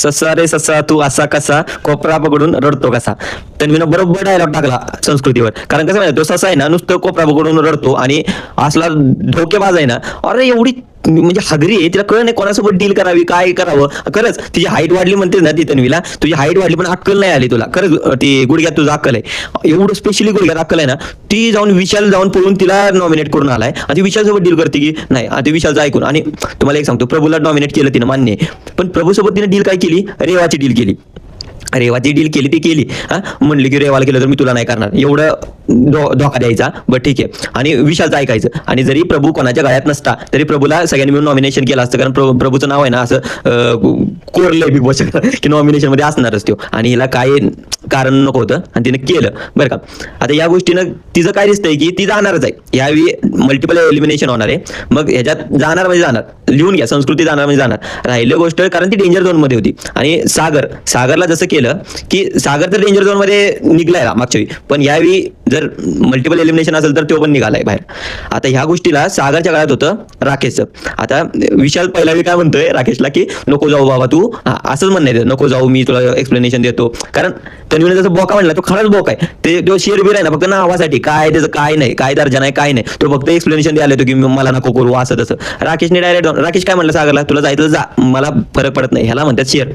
ससा रे ससा तू असा कसा कोपरा पकडून रडतो कसा. तन्वीनं बरोबर डायलॉग टाकला संस्कृतीवर. कारण कसं माहिती तो ससा आहे ना नुसतं कोपरा पकडून रडतो आणि असला धोकेबाज आहे ना. अरे एवढी म्हणजे हगरी आहे, तिला कळ नाही कोणासोबत डील करावी काय करावं. खरंच तिची हाईट वाढली म्हणते ना ती तन्वीला, तुझी हाईट वाढली पण अक्कल नाही आली तुला. खरंच ती गुडघ्यात तुझं अक्कल आहे, एवढं स्पेशली गुडघ्यात अक्कल आहे ना. ती जाऊन विशाल जाऊन पळून तिला नॉमिनेट करून आलाय आणि ती विशाल सोबत डील करते की नाही. ते विशालचं ऐकून. आणि तुम्हाला एक सांगतो, प्रभूला नॉमिनेट केलं तिनं मान्य आहे, पण प्रभू सोबत तिने डील काय केली, रेवाची डील केली. रेवाची डील केली ती केली. म्हणली की रेवाला केलं तर मी तुला नाही करणार, एवढं धोका द्यायचा. बट ठीक आहे. आणि विशालचं ऐकायचं. आणि जरी प्रभू कोणाच्या गळ्यात नसता तरी प्रभूला सगळ्यांनी मिळून नॉमिनेशन केलं असतं. कारण प्रभूचं नाव आहे ना असं कोरलंय बिग बॉस की नॉमिनेशन मध्ये असणारच तो. आणि हिला काय कारण नको होतं आणि तिने केलं बरं का. आता या गोष्टीनं तिचं काय दिसतंय की ती जाणारच आहे यावेळी, मल्टिपल एलिमिनेशन होणार आहे. मग ह्याच्यात जाणार म्हणजे जाणार, लिहून घ्या, संस्कृती जाणार म्हणजे जाणार. राहिलं गोष्ट कारण ती डेंजर झोन मध्ये होती. आणि सागरला जसं केलं की सागर तर डेंजर झोन मध्ये निघलाय मागच्या वेळी, पण यावेळी जर मल्टिपल एलिमिनेशन असेल तर तो पण निघालाय बाहेर. आता ह्या गोष्टीला सागरच्या काळात होतं राकेशचं. आता विशाल पहिला वेळी काय म्हणतोय राकेशला की नको जाऊ बाबा तू, असंच म्हणणं नको जाऊ, मी तुला एक्सप्लेनेशन देतो. कारण तन्वीने जसं बोका म्हणला तो खरंच बोका आहे. तो शेर बीर आहे ना फक्त नावासाठी, काय त्याचं काय नाही, काय दर्जा नाही, काय नाही. तो फक्त एक्सप्लेनेशन द्यायला येतो की मला नको करू असं तसं. राकेशने डायरेक्ट राकेश काय म्हणलं सागरला, तुला जायचं जा, मला फरक पडत नाही. ह्याला म्हणतात शेअर.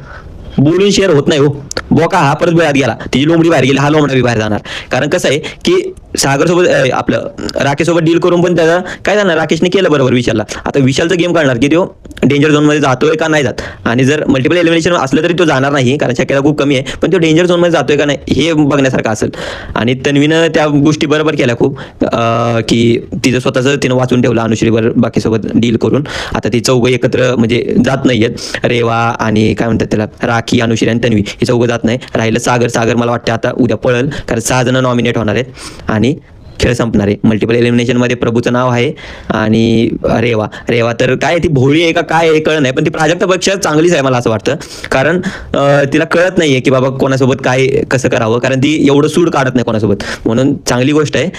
बोलून शेअर होत नाही हो. बोका हा परत वेळात गेला, तिची लोंबडी बाहेर गेली, हा लोंबडा बी बाहेर जाणार. कारण कसं आहे की सागर सोबत आपलं राकेश सोबत डील करून पण त्याचा काय झालं, राकेशने केलं बरोबर विशालला. आता विशालचं गेम काढणार की तो डेंजर झोन मध्ये जातोय का नाही जात. आणि जर मल्टिपल एलिमिनेशन असलं तरी तो जाणार नाही कारण शक्यता खूप कमी आहे, पण तो डेंजर झोन मध्ये जातोय का नाही हे बघण्यासारखं असेल. आणि तन्वीनं त्या गोष्टी बरोबर केल्या खूप, की तिचं स्वतःचं तिनं वाचून ठेवलं अनुश्रीवर बाकीसोबत डील करून. आता ती चौघं एकत्र म्हणजे जात नाहीयेत, रेवा आणि काय म्हणतात त्याला राखी, अनुश्री आणि तन्वी हे चौघं जात नाही. राहिलं सागर मला वाटतं आता उद्या पळल, कारण 6 जण नॉमिनेट होणार आहेत आणि खेळ संपणार आहे. मल्टिपल एलिमिनेशन मध्ये प्रभूचं नाव आहे आणि रेवा तर काय ती भोळी आहे का काय आहे कळत नाही, पण ती प्राजक्तापेक्षा चांगलीच आहे मला असं वाटतं. कारण तिला कळत नाहीये की बाबा कोणासोबत काय कसं करावं, कारण ती एवढं सूड काढत नाही कोणासोबत, म्हणून चांगली गोष्ट आहे.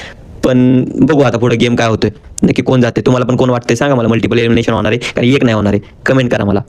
पण बघू आता पुढे गेम काय होतोय, नक्की कोण जाते. तुम्हाला पण कोण वाटतंय सांगा मला, मल्टिपल एलिमिनेशन होणार आहे कारण एक नाही होणार आहे, कमेंट करा मला.